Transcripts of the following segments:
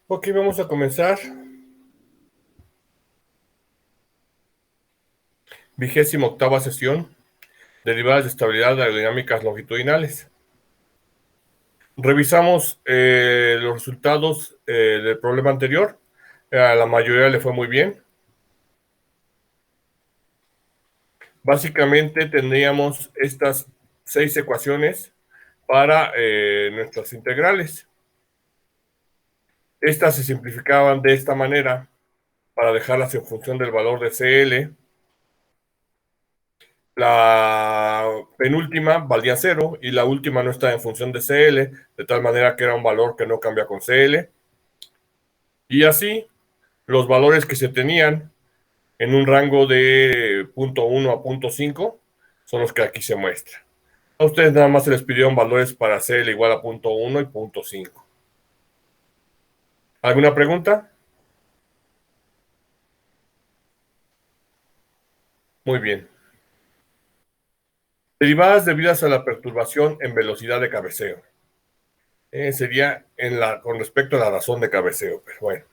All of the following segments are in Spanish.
Ok, vamos a comenzar. 28ª sesión, derivadas de estabilidad aerodinámicas longitudinales. Revisamos los resultados del problema anterior. A la mayoría le fue muy bien. Básicamente tendríamos estas 6 ecuaciones para nuestras integrales. Estas se simplificaban de esta manera para dejarlas en función del valor de CL. La penúltima valía 0 y la última no está en función de CL, de tal manera que era un valor que no cambia con CL. Y así, los valores que se tenían en un rango de 0.1 a 0.5 son los que aquí se muestran. A ustedes nada más se les pidieron valores para CL igual a 0.1 y 0.5. ¿Alguna pregunta? Muy bien. Derivadas debidas a la perturbación en velocidad de cabeceo. Sería con respecto a la razón de cabeceo, pero bueno.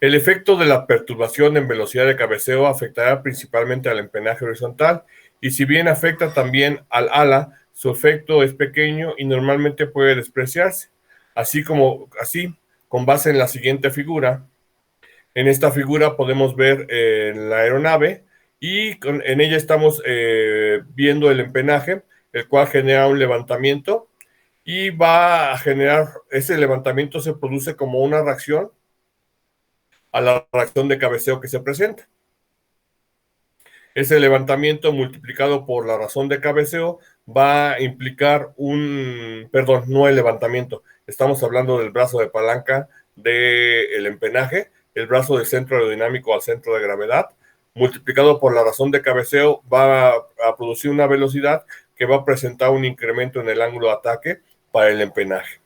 El efecto de la perturbación en velocidad de cabeceo afectará principalmente al empenaje horizontal y si bien afecta también al ala, su efecto es pequeño y normalmente puede despreciarse. Así, con base en la siguiente figura, en esta figura podemos ver la aeronave y en ella estamos viendo el empenaje, el cual genera un levantamiento y va a generar, ese levantamiento se produce como una reacción a la reacción de cabeceo que se presenta. Ese levantamiento multiplicado por la razón de cabeceo va a implicar perdón, no el levantamiento, estamos hablando del brazo de palanca del empenaje, el brazo del centro aerodinámico al centro de gravedad, multiplicado por la razón de cabeceo va a producir una velocidad que va a presentar un incremento en el ángulo de ataque para el empenaje.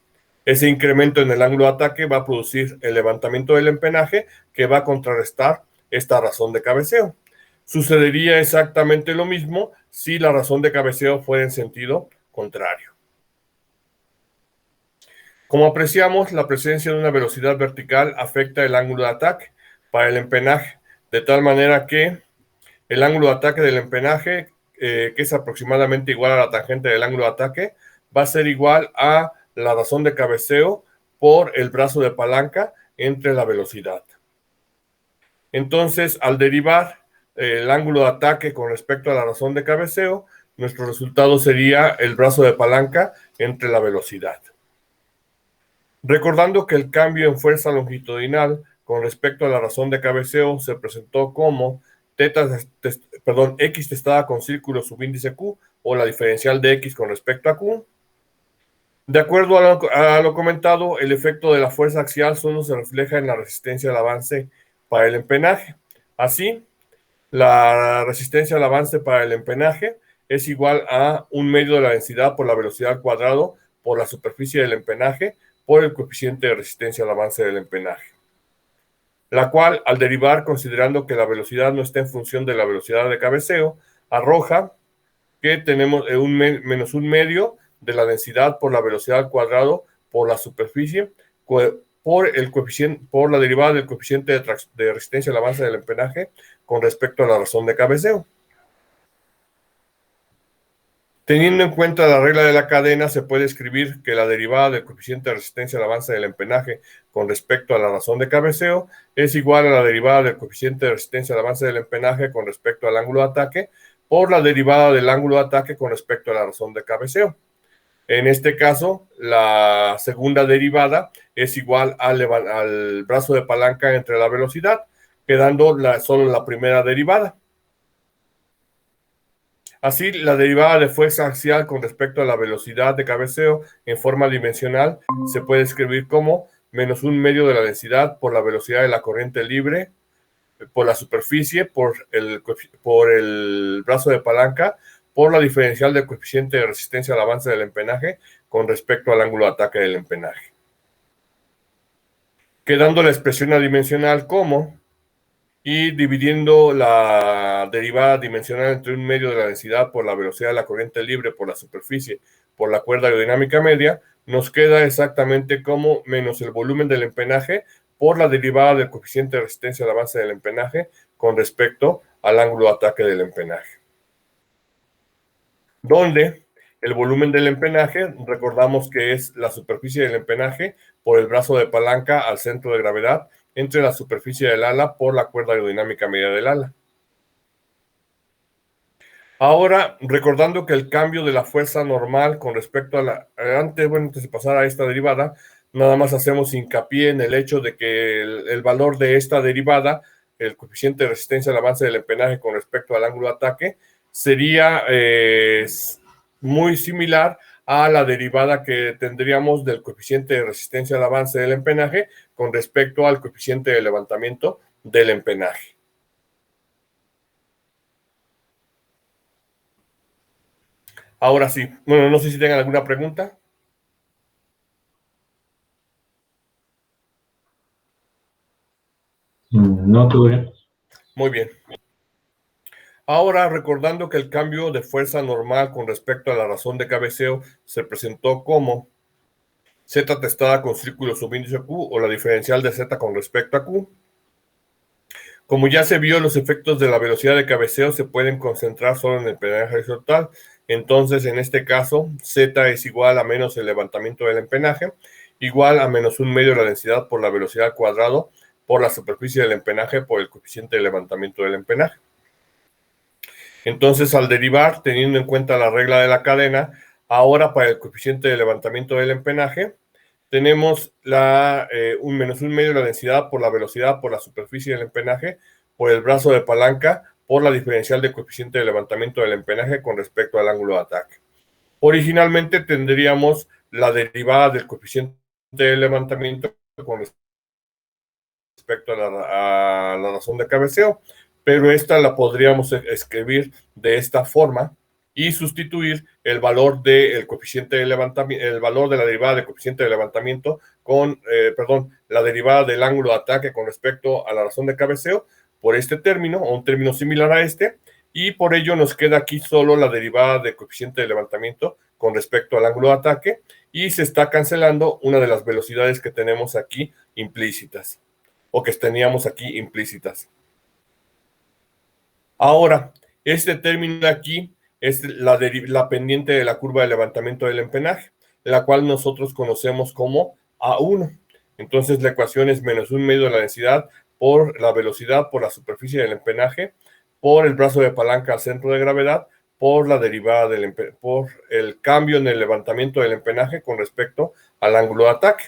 Ese incremento en el ángulo de ataque va a producir el levantamiento del empenaje que va a contrarrestar esta razón de cabeceo. Sucedería exactamente lo mismo si la razón de cabeceo fuera en sentido contrario. Como apreciamos, la presencia de una velocidad vertical afecta el ángulo de ataque para el empenaje, de tal manera que el ángulo de ataque del empenaje, que es aproximadamente igual a la tangente del ángulo de ataque, va a ser igual a la razón de cabeceo por el brazo de palanca entre la velocidad. Entonces, al derivar el ángulo de ataque con respecto a la razón de cabeceo, nuestro resultado sería el brazo de palanca entre la velocidad. Recordando que el cambio en fuerza longitudinal con respecto a la razón de cabeceo se presentó como x testada con círculo subíndice q o la diferencial de x con respecto a q. De acuerdo a lo comentado, el efecto de la fuerza axial solo se refleja en la resistencia al avance para el empenaje. Así, la resistencia al avance para el empenaje es igual a 1/2 de la densidad por la velocidad al cuadrado por la superficie del empenaje por el coeficiente de resistencia al avance del empenaje. La cual, al derivar considerando que la velocidad no está en función de la velocidad de cabeceo, arroja que tenemos menos 1/2 de la densidad por la velocidad al cuadrado por la superficie por la derivada del coeficiente de resistencia al avance del empenaje con respecto a la razón de cabeceo. Teniendo en cuenta la regla de la cadena, se puede escribir que la derivada del coeficiente de resistencia al avance del empenaje con respecto a la razón de cabeceo es igual a la derivada del coeficiente de resistencia al avance del empenaje con respecto al ángulo de ataque por la derivada del ángulo de ataque con respecto a la razón de cabeceo. En este caso, la segunda derivada es igual al brazo de palanca entre la velocidad, quedando solo la primera derivada. Así, la derivada de fuerza axial con respecto a la velocidad de cabeceo en forma dimensional se puede escribir como menos 1/2 de la densidad por la velocidad de la corriente libre por la superficie, por el brazo de palanca, por la diferencial del coeficiente de resistencia al avance del empenaje con respecto al ángulo de ataque del empenaje. Quedando la expresión adimensional como, y dividiendo la derivada dimensional entre 1/2 de la densidad por la velocidad de la corriente libre por la superficie por la cuerda aerodinámica media, nos queda exactamente como menos el volumen del empenaje por la derivada del coeficiente de resistencia al avance del empenaje con respecto al ángulo de ataque del empenaje. Donde el volumen del empenaje, recordamos que es la superficie del empenaje por el brazo de palanca al centro de gravedad entre la superficie del ala por la cuerda aerodinámica media del ala. Ahora, recordando que el cambio de la fuerza normal con respecto a la... Antes de pasar a esta derivada, nada más hacemos hincapié en el hecho de que el valor de esta derivada, el coeficiente de resistencia al avance del empenaje con respecto al ángulo de ataque, sería muy similar a la derivada que tendríamos del coeficiente de resistencia al avance del empenaje con respecto al coeficiente de levantamiento del empenaje. Ahora sí, bueno, no sé si tengan alguna pregunta. No, todo bien. Muy bien. Ahora, recordando que el cambio de fuerza normal con respecto a la razón de cabeceo se presentó como Z testada con círculo subíndice Q o la diferencial de Z con respecto a Q. Como ya se vio, los efectos de la velocidad de cabeceo se pueden concentrar solo en el empenaje horizontal. Entonces, en este caso, Z es igual a menos el levantamiento del empenaje, igual a menos 1/2 de la densidad por la velocidad al cuadrado por la superficie del empenaje por el coeficiente de levantamiento del empenaje. Entonces, al derivar, teniendo en cuenta la regla de la cadena, ahora para el coeficiente de levantamiento del empenaje, tenemos un menos 1/2 de la densidad por la velocidad por la superficie del empenaje por el brazo de palanca por la diferencial de coeficiente de levantamiento del empenaje con respecto al ángulo de ataque. Originalmente tendríamos la derivada del coeficiente de levantamiento con respecto a la razón de cabeceo, pero esta la podríamos escribir de esta forma y sustituir el valor del coeficiente de levantamiento, el valor de la derivada del coeficiente de levantamiento con, la derivada del ángulo de ataque con respecto a la razón de cabeceo por este término o un término similar a este, y por ello nos queda aquí solo la derivada del coeficiente de levantamiento con respecto al ángulo de ataque y se está cancelando una de las velocidades que tenemos aquí implícitas o que teníamos aquí implícitas. Ahora, este término aquí es la pendiente de la curva de levantamiento del empenaje, la cual nosotros conocemos como A1. Entonces la ecuación es menos 1/2 de la densidad por la velocidad por la superficie del empenaje, por el brazo de palanca al centro de gravedad, por la derivada por el cambio en el levantamiento del empenaje con respecto al ángulo de ataque.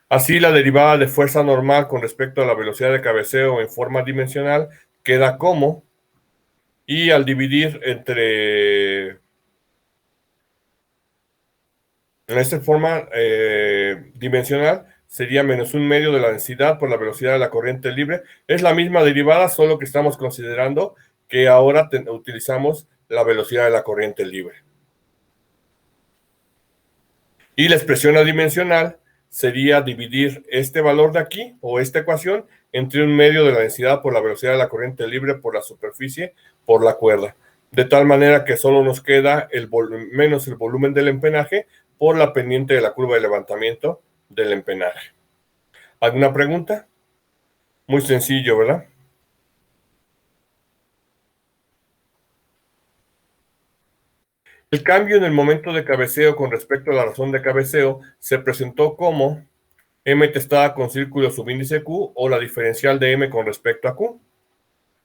Así, la derivada de fuerza normal con respecto a la velocidad de cabeceo en forma dimensional queda como, y al dividir en esta forma dimensional, sería menos 1/2 de la densidad por la velocidad de la corriente libre. Es la misma derivada, solo que estamos considerando que ahora utilizamos la velocidad de la corriente libre. Y la expresión adimensional sería dividir este valor de aquí, o esta ecuación, entre 1/2 de la densidad por la velocidad de la corriente libre por la superficie por la cuerda. De tal manera que solo nos queda menos el volumen del empenaje por la pendiente de la curva de levantamiento del empenaje. ¿Alguna pregunta? Muy sencillo, ¿verdad? El cambio en el momento de cabeceo con respecto a la razón de cabeceo se presentó como M testada con círculo subíndice Q o la diferencial de M con respecto a Q.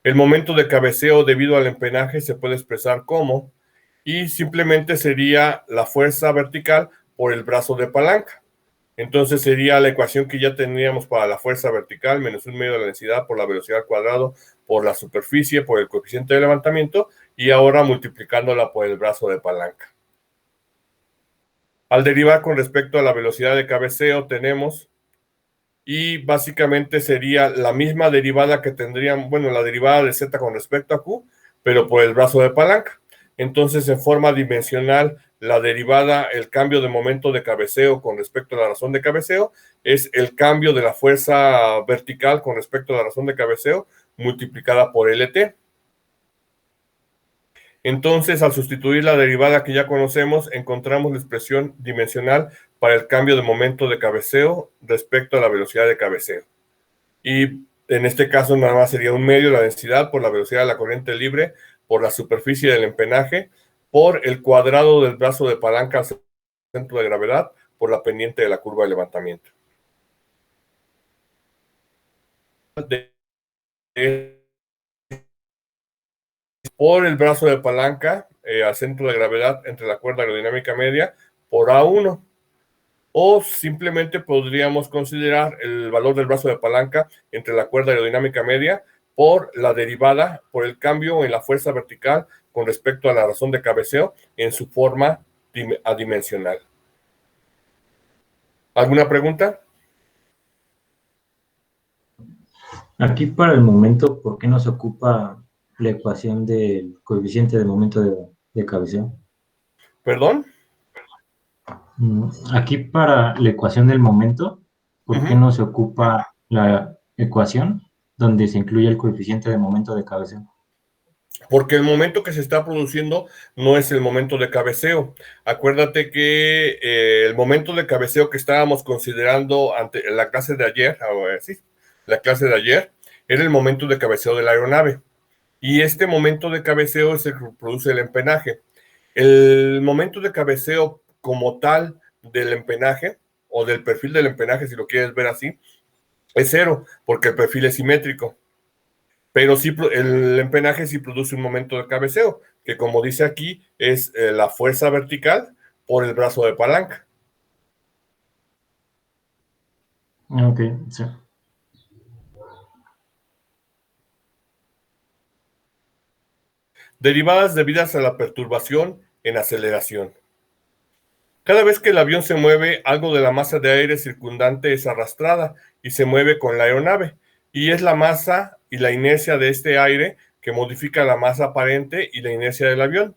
El momento de cabeceo debido al empenaje se puede expresar como, y simplemente sería la fuerza vertical por el brazo de palanca. Entonces sería la ecuación que ya teníamos para la fuerza vertical, menos 1/2 de la densidad por la velocidad al cuadrado por la superficie, por el coeficiente de levantamiento, y ahora multiplicándola por el brazo de palanca. Al derivar con respecto a la velocidad de cabeceo tenemos, y básicamente sería la misma derivada que tendrían, bueno, la derivada de Z con respecto a Q, pero por el brazo de palanca. Entonces, en forma dimensional, la derivada, el cambio de momento de cabeceo con respecto a la razón de cabeceo, es el cambio de la fuerza vertical con respecto a la razón de cabeceo multiplicada por LT. Entonces, al sustituir la derivada que ya conocemos, encontramos la expresión dimensional para el cambio de momento de cabeceo respecto a la velocidad de cabeceo. Y en este caso nada más sería un medio la densidad por la velocidad de la corriente libre, por la superficie del empenaje, por el cuadrado del brazo de palanca al centro de gravedad, por la pendiente de la curva de levantamiento. Por el brazo de palanca al centro de gravedad entre la cuerda aerodinámica media por A1. O simplemente podríamos considerar el valor del brazo de palanca entre la cuerda aerodinámica media por la derivada, por el cambio en la fuerza vertical con respecto a la razón de cabeceo en su forma adimensional. ¿Alguna pregunta? Aquí para el momento, ¿por qué no se ocupa la ecuación del coeficiente de momento de cabeceo? ¿Perdón? Aquí para la ecuación del momento, ¿por qué no se ocupa la ecuación donde se incluye el coeficiente de momento de cabeceo? Porque el momento que se está produciendo no es el momento de cabeceo. Acuérdate que el momento de cabeceo que estábamos considerando ante la clase de ayer, sí, la clase de ayer, era el momento de cabeceo de la aeronave. Y este momento de cabeceo es el que produce el empenaje. El momento de cabeceo como tal del empenaje, o del perfil del empenaje, si lo quieres ver así, es cero, porque el perfil es simétrico. Pero sí, el empenaje sí produce un momento de cabeceo, que como dice aquí, es la fuerza vertical por el brazo de palanca. Ok, sí. Derivadas debidas a la perturbación en aceleración. Cada vez que el avión se mueve, algo de la masa de aire circundante es arrastrada y se mueve con la aeronave. Y es la masa y la inercia de este aire que modifica la masa aparente y la inercia del avión.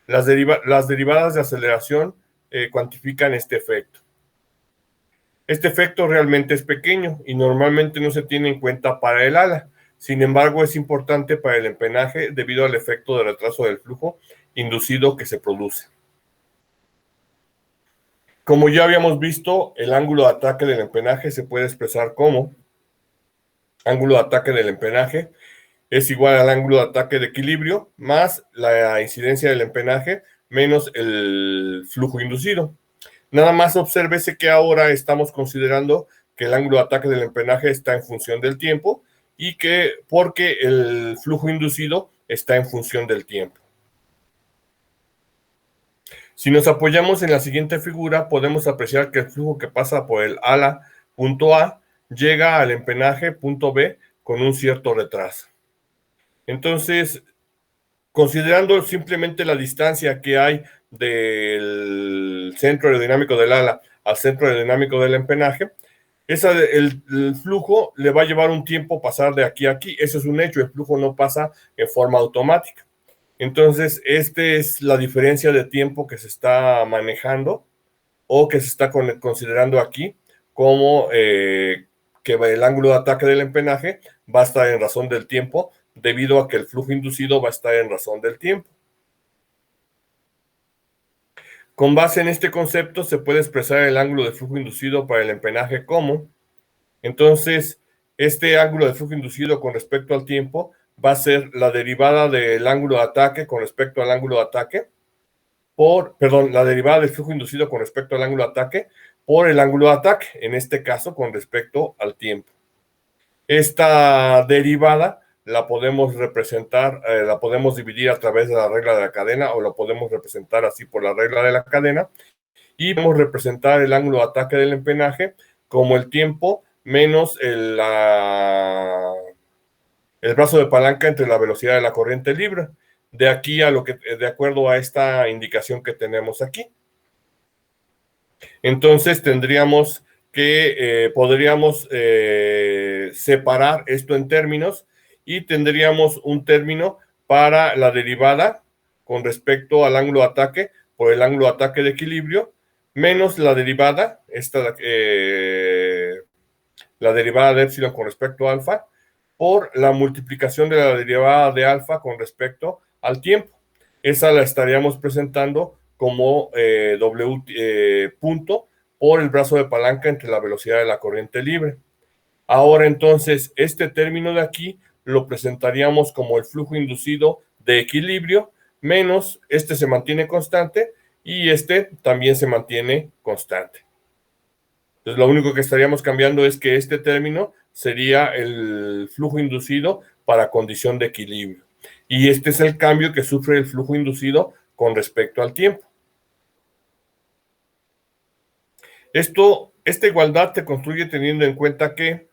Las derivadas de aceleración cuantifican este efecto. Este efecto realmente es pequeño y normalmente no se tiene en cuenta para el ala. Sin embargo, es importante para el empenaje debido al efecto de retraso del flujo inducido que se produce. Como ya habíamos visto, el ángulo de ataque del empenaje se puede expresar como ángulo de ataque del empenaje es igual al ángulo de ataque de equilibrio más la incidencia del empenaje menos el flujo inducido. Nada más obsérvese que ahora estamos considerando que el ángulo de ataque del empenaje está en función del tiempo y que porque el flujo inducido está en función del tiempo. Si nos apoyamos en la siguiente figura, podemos apreciar que el flujo que pasa por el ala punto A llega al empenaje punto B con un cierto retraso. Entonces, considerando simplemente la distancia que hay del centro aerodinámico del ala al centro aerodinámico del empenaje, el flujo le va a llevar un tiempo pasar de aquí a aquí. Eso es un hecho, el flujo no pasa en forma automática. Entonces, esta es la diferencia de tiempo que se está manejando o que se está considerando aquí como que el ángulo de ataque del empenaje va a estar en razón del tiempo debido a que el flujo inducido va a estar en razón del tiempo. Con base en este concepto se puede expresar el ángulo de flujo inducido para el empenaje como, entonces, este ángulo de flujo inducido con respecto al tiempo va a ser la derivada del ángulo de ataque con respecto al ángulo de ataque, la derivada del flujo inducido con respecto al ángulo de ataque por el ángulo de ataque, en este caso con respecto al tiempo. Esta derivada la podemos representar, la podemos dividir a través de la regla de la cadena o la podemos representar así por la regla de la cadena y podemos representar el ángulo de ataque del empenaje como el tiempo menos el brazo de palanca entre la velocidad de la corriente libre. De aquí a de acuerdo a esta indicación que tenemos aquí. Entonces tendríamos que, podríamos separar esto en términos y tendríamos un término para la derivada con respecto al ángulo de ataque por el ángulo de ataque de equilibrio, menos la derivada, la derivada de epsilon con respecto a alfa, por la multiplicación de la derivada de alfa con respecto al tiempo. esa la estaríamos presentando como W punto por el brazo de palanca entre la velocidad de la corriente libre. Ahora entonces, este término de aquí lo presentaríamos como el flujo inducido de equilibrio, menos este se mantiene constante y este también se mantiene constante. Entonces, lo único que estaríamos cambiando es que este término sería el flujo inducido para condición de equilibrio. Y este es el cambio que sufre el flujo inducido con respecto al tiempo. Esta igualdad se construye teniendo en cuenta que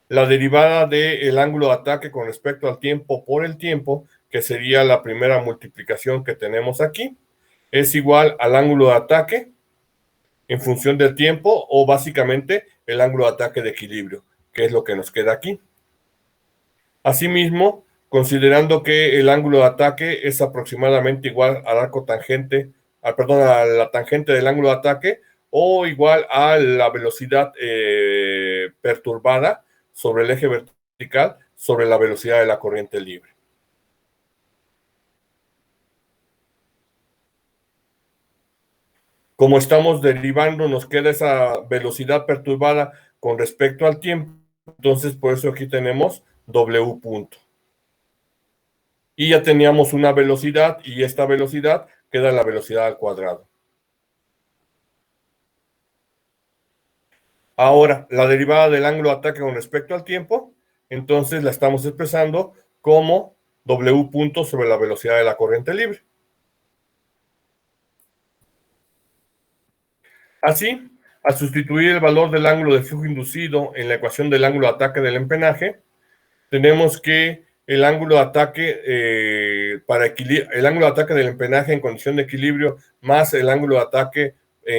la derivada del ángulo de ataque con respecto al tiempo por el tiempo, que sería la primera multiplicación que tenemos aquí, es igual al ángulo de ataque en función del tiempo o básicamente el ángulo de ataque de equilibrio, que es lo que nos queda aquí. Asimismo, considerando que el ángulo de ataque es aproximadamente igual al arco tangente, a la tangente del ángulo de ataque o igual a la velocidad perturbada sobre el eje vertical sobre la velocidad de la corriente libre. Como estamos derivando, nos queda esa velocidad perturbada con respecto al tiempo, entonces por eso aquí tenemos W punto. Y ya teníamos una velocidad y esta velocidad queda la velocidad al cuadrado. Ahora, la derivada del ángulo de ataque con respecto al tiempo, entonces la estamos expresando como W punto sobre la velocidad de la corriente libre. Así, al sustituir el valor del ángulo de flujo inducido en la ecuación del ángulo de ataque del empenaje, tenemos que el ángulo de ataque el ángulo de ataque del empenaje en condición de equilibrio más el ángulo de ataque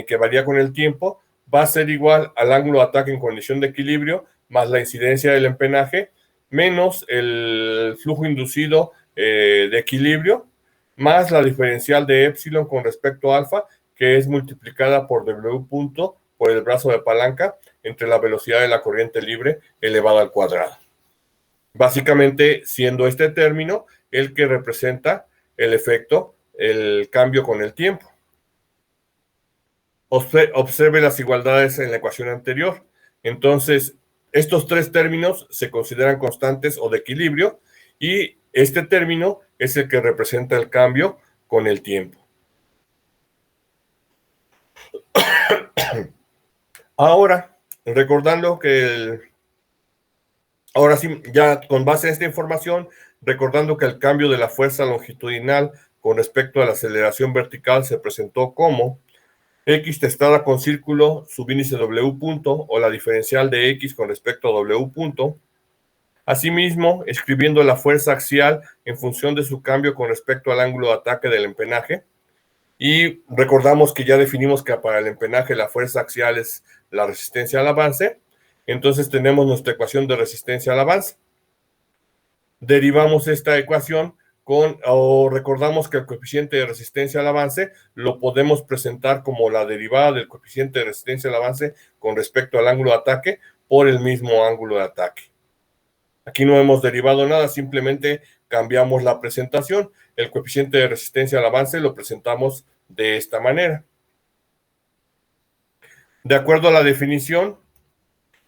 que varía con el tiempo va a ser igual al ángulo de ataque en condición de equilibrio más la incidencia del empenaje menos el flujo inducido de equilibrio más la diferencial de épsilon con respecto a alfa, que es multiplicada por W punto por el brazo de palanca entre la velocidad de la corriente libre elevada al cuadrado. Básicamente siendo este término el que representa el efecto, el cambio con el tiempo. Observe las igualdades en la ecuación anterior. Entonces, estos tres términos se consideran constantes o de equilibrio y este término es el que representa el cambio con el tiempo. Ahora, recordando que ahora sí, ya con base en esta información, recordando que el cambio de la fuerza longitudinal con respecto a la aceleración vertical se presentó como X testada con círculo, subíndice W punto, o la diferencial de X con respecto a W punto. Asimismo, escribiendo la fuerza axial en función de su cambio con respecto al ángulo de ataque del empenaje. Y recordamos que ya definimos que para el empenaje la fuerza axial es la resistencia al avance. Entonces tenemos nuestra ecuación de resistencia al avance. Derivamos esta ecuación o recordamos que el coeficiente de resistencia al avance lo podemos presentar como la derivada del coeficiente de resistencia al avance con respecto al ángulo de ataque por el mismo ángulo de ataque. Aquí no hemos derivado nada, simplemente cambiamos la presentación. El coeficiente de resistencia al avance lo presentamos de esta manera. De acuerdo a la definición,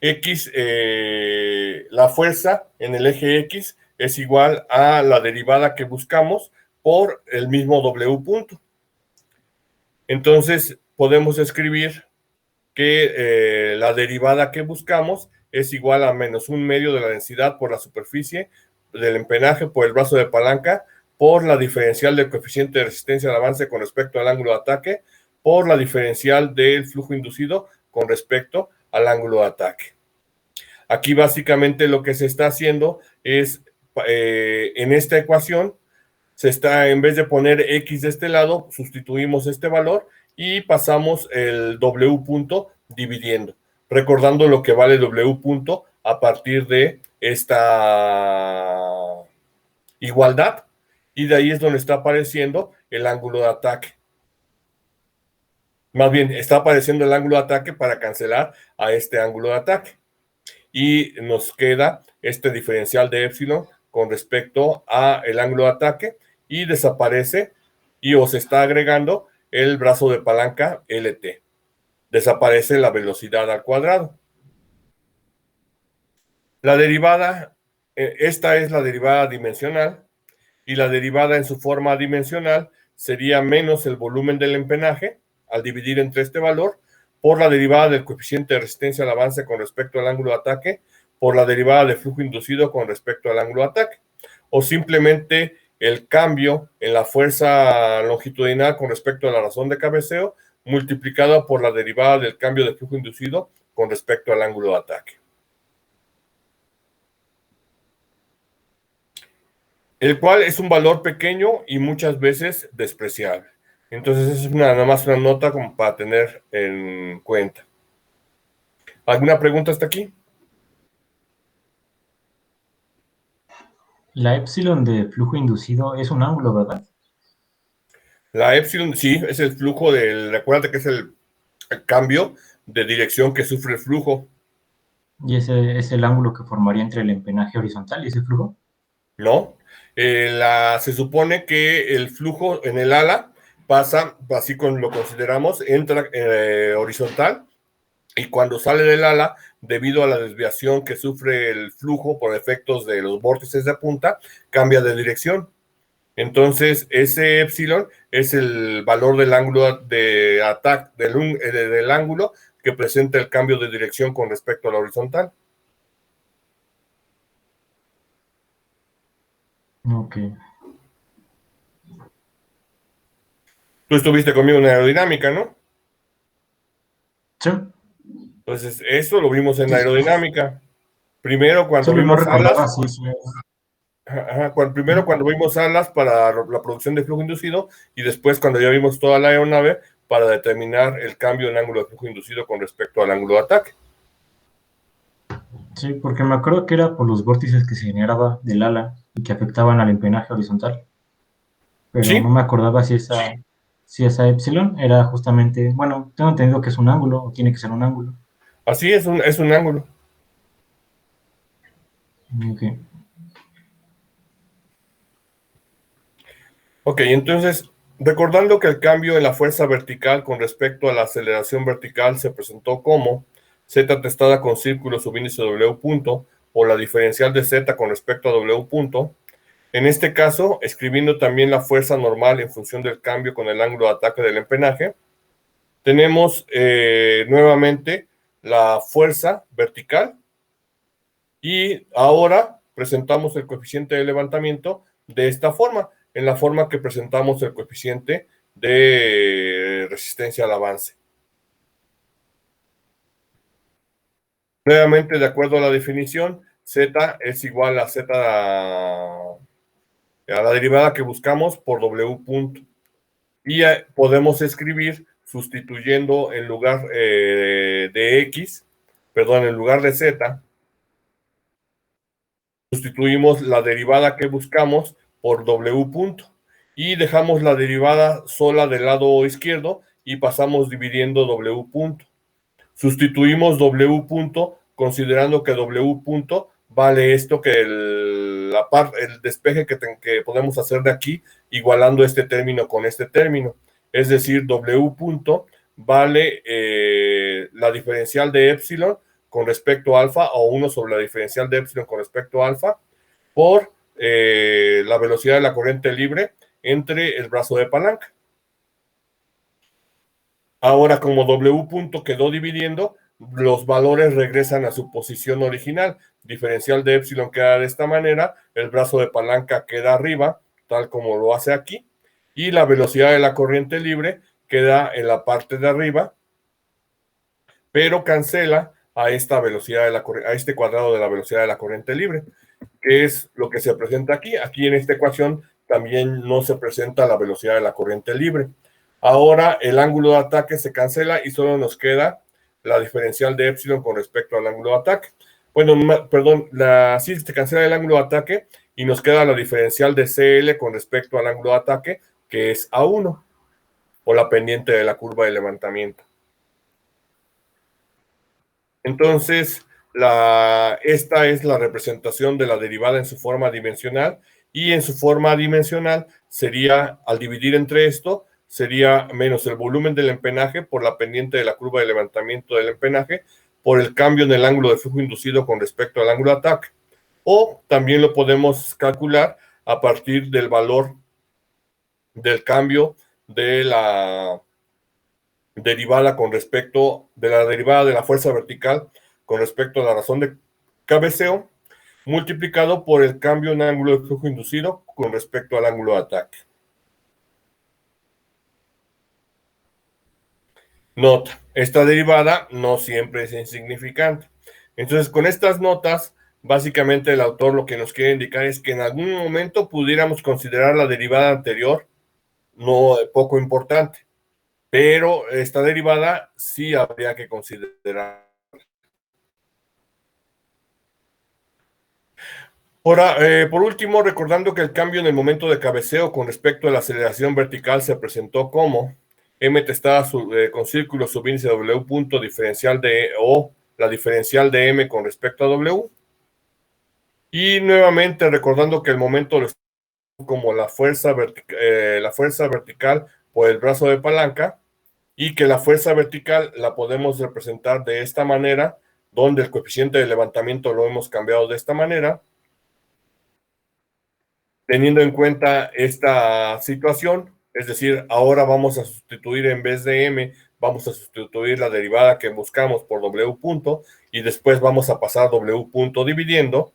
X, la fuerza en el eje X es igual a la derivada que buscamos por el mismo W punto. Entonces, podemos escribir que la derivada que buscamos es igual a menos 1/2 de la densidad por la superficie del empenaje por el brazo de palanca por la diferencial del coeficiente de resistencia al avance con respecto al ángulo de ataque por la diferencial del flujo inducido con respecto al ángulo de ataque. Aquí básicamente lo que se está haciendo es, en esta ecuación, en vez de poner X de este lado, sustituimos este valor y pasamos el W punto dividiendo, recordando lo que vale W punto a partir de esta igualdad, y de ahí es donde está apareciendo el ángulo de ataque. Más bien, está apareciendo el ángulo de ataque para cancelar a este ángulo de ataque. Y nos queda este diferencial de épsilon con respecto a el ángulo de ataque y desaparece o se está agregando el brazo de palanca LT. Desaparece la velocidad al cuadrado. La derivada, esta es la derivada dimensional, y la derivada en su forma dimensional sería menos el volumen del empenaje al dividir entre este valor por la derivada del coeficiente de resistencia al avance con respecto al ángulo de ataque por la derivada de flujo inducido con respecto al ángulo de ataque, o simplemente el cambio en la fuerza longitudinal con respecto a la razón de cabeceo multiplicado por la derivada del cambio de flujo inducido con respecto al ángulo de ataque. El cual es un valor pequeño y muchas veces despreciable. Entonces es nada más una nota como para tener en cuenta. ¿Alguna pregunta hasta aquí? La epsilon de flujo inducido es un ángulo, ¿verdad? La epsilon, sí, es el flujo del, recuérdate que es el cambio de dirección que sufre el flujo. ¿Y ese es el ángulo que formaría entre el empenaje horizontal y ese flujo? ¿No? Se supone que el flujo en el ala pasa, así lo consideramos, entra horizontal, y cuando sale del ala, debido a la desviación que sufre el flujo por efectos de los vórtices de punta, cambia de dirección. Entonces, ese epsilon es el valor del ángulo de ataque, del ángulo que presenta el cambio de dirección con respecto a la horizontal. Ok. Tú estuviste conmigo en aerodinámica, ¿no? Sí. Entonces, eso lo vimos en Sí, aerodinámica. Primero, cuando solo no vimos recordaba alas, si cuando vimos alas para la producción de flujo inducido, y después cuando ya vimos toda la aeronave para determinar el cambio en ángulo de flujo inducido con respecto al ángulo de ataque. Sí, porque me acuerdo que era por los vórtices que se generaba del ala y que afectaban al empenaje horizontal. Pero no Sí, me acordaba si esa epsilon era justamente, bueno, tengo entendido que es un ángulo o tiene que ser un ángulo. así es un ángulo. Ok. Ok, entonces, recordando que el cambio en la fuerza vertical con respecto a la aceleración vertical se presentó como z testada con círculo subíndice W punto, o la diferencial de z con respecto a W punto. En este caso, escribiendo también la fuerza normal en función del cambio con el ángulo de ataque del empenaje, tenemos nuevamente la fuerza vertical, y ahora presentamos el coeficiente de levantamiento de esta forma, en la forma que presentamos el coeficiente de resistencia al avance. Nuevamente, de acuerdo a la definición, Z es igual a Z a la derivada que buscamos por W punto. Y podemos escribir sustituyendo en lugar de X, perdón, en lugar de Z, sustituimos la derivada que buscamos por W punto y dejamos la derivada sola del lado izquierdo y pasamos dividiendo W punto. Sustituimos W punto considerando que W punto vale esto que el despeje que podemos hacer de aquí, igualando este término con este término. Es decir, W punto vale la diferencial de epsilon con respecto a alfa, o 1 sobre la diferencial de epsilon con respecto a alfa, por la velocidad de la corriente libre entre el brazo de palanca. Ahora, como W punto quedó dividiendo, los valores regresan a su posición original. Diferencial de epsilon queda de esta manera, el brazo de palanca queda arriba, tal como lo hace aquí, y la velocidad de la corriente libre queda en la parte de arriba, pero cancela a esta velocidad a este cuadrado de la velocidad de la corriente libre, que es lo que se presenta aquí. Aquí en esta ecuación también no se presenta la velocidad de la corriente libre. Ahora el ángulo de ataque se cancela y solo nos queda la diferencial de epsilon con respecto al ángulo de ataque. Bueno, perdón, sí se cancela el ángulo de ataque y nos queda la diferencial de CL con respecto al ángulo de ataque, que es A1, o la pendiente de la curva de levantamiento. Entonces, esta es la representación de la derivada en su forma dimensional, y en su forma dimensional sería, al dividir entre esto, sería menos el volumen del empenaje por la pendiente de la curva de levantamiento del empenaje por el cambio en el ángulo de flujo inducido con respecto al ángulo de ataque. O también lo podemos calcular a partir del valor del cambio de la derivada con respecto de la derivada de la fuerza vertical con respecto a la razón de cabeceo, multiplicado por el cambio en ángulo de flujo inducido con respecto al ángulo de ataque. Nota, esta derivada no siempre es insignificante. Entonces, con estas notas, básicamente el autor lo que nos quiere indicar es que en algún momento pudiéramos considerar la derivada anterior no poco importante, pero esta derivada sí habría que considerar. Por último, recordando que el cambio en el momento de cabeceo con respecto a la aceleración vertical se presentó como m testada con círculo subíndice W punto diferencial de O, la diferencial de M con respecto a W. Y nuevamente recordando que el momento lo como la fuerza vertical por el brazo de palanca y que la fuerza vertical la podemos representar de esta manera, donde el coeficiente de levantamiento lo hemos cambiado de esta manera. Teniendo en cuenta esta situación, es decir, ahora vamos a sustituir en vez de M, vamos a sustituir la derivada que buscamos por W punto y después vamos a pasar W punto dividiendo.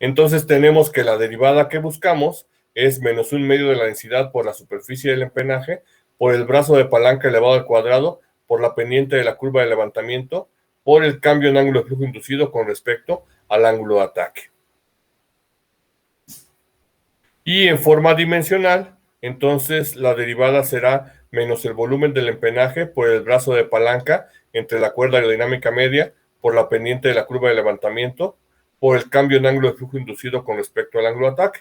Entonces tenemos que la derivada que buscamos es menos 1/2 de la densidad por la superficie del empenaje, por el brazo de palanca elevado al cuadrado, por la pendiente de la curva de levantamiento, por el cambio en ángulo de flujo inducido con respecto al ángulo de ataque. Y en forma dimensional, entonces la derivada será menos el volumen del empenaje por el brazo de palanca entre la cuerda aerodinámica media, por la pendiente de la curva de levantamiento, por el cambio en ángulo de flujo inducido con respecto al ángulo de ataque.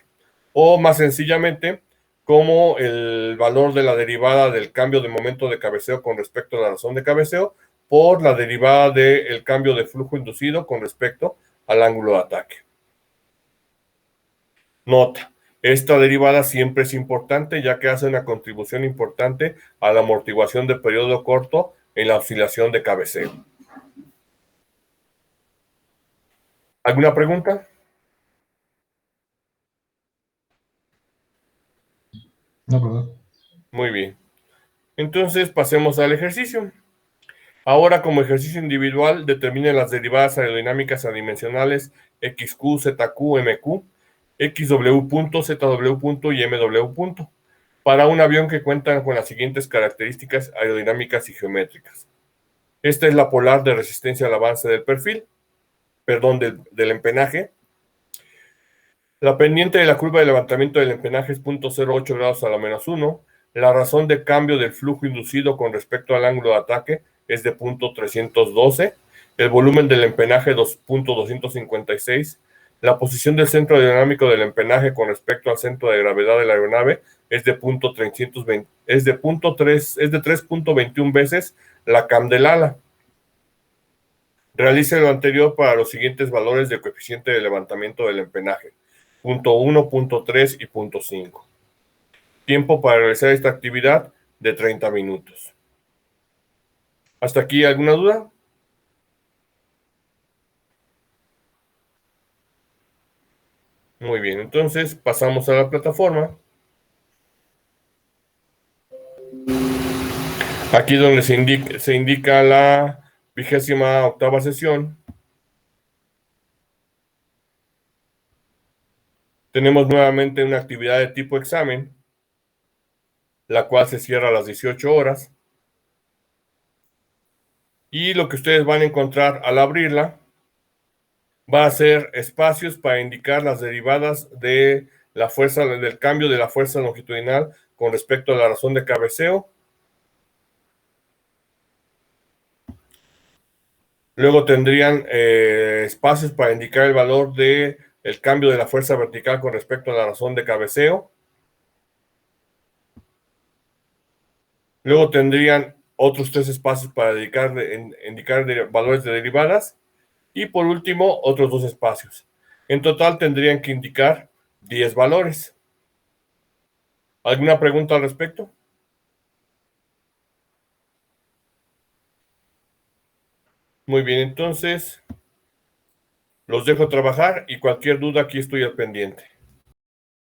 O más sencillamente, como el valor de la derivada del cambio de momento de cabeceo con respecto a la razón de cabeceo, por la derivada del cambio de flujo inducido con respecto al ángulo de ataque. Nota. Esta derivada siempre es importante ya que hace una contribución importante a la amortiguación de periodo corto en la oscilación de cabeceo. ¿Alguna pregunta? No, perdón. Muy bien. Entonces pasemos al ejercicio. Ahora, como ejercicio individual, determine las derivadas aerodinámicas adimensionales XQ, ZQ, MQ, XW punto, ZW punto y MW punto para un avión que cuenta con las siguientes características aerodinámicas y geométricas. Esta es la polar de resistencia al avance del perfil, del empenaje. La pendiente de la curva de levantamiento del empenaje es 0.08 grados a la menos 1. La razón de cambio del flujo inducido con respecto al ángulo de ataque es de 0.312. El volumen del empenaje 2.256. La posición del centro aerodinámico del empenaje con respecto al centro de gravedad de la aeronave es de 3.21 veces la cam del ala. Realice lo anterior para los siguientes valores de coeficiente de levantamiento del empenaje: 0.1, 0.3 y 0.5. Tiempo para realizar esta actividad de 30 minutos. ¿Hasta aquí alguna duda? Muy bien, entonces pasamos a la plataforma. Aquí donde se indica la 28ª sesión. Tenemos nuevamente una actividad de tipo examen, la cual se cierra a las 18 horas. Y lo que ustedes van a encontrar al abrirla va a ser espacios para indicar las derivadas de la fuerza, del cambio de la fuerza longitudinal con respecto a la razón de cabeceo. Luego tendrían espacios para indicar el valor del cambio de la fuerza vertical con respecto a la razón de cabeceo. Luego tendrían otros 3 espacios para indicar valores de derivadas. Y por último, otros 2 espacios. En total tendrían que indicar 10 valores. ¿Alguna pregunta al respecto? Muy bien, entonces los dejo trabajar y cualquier duda aquí estoy al pendiente.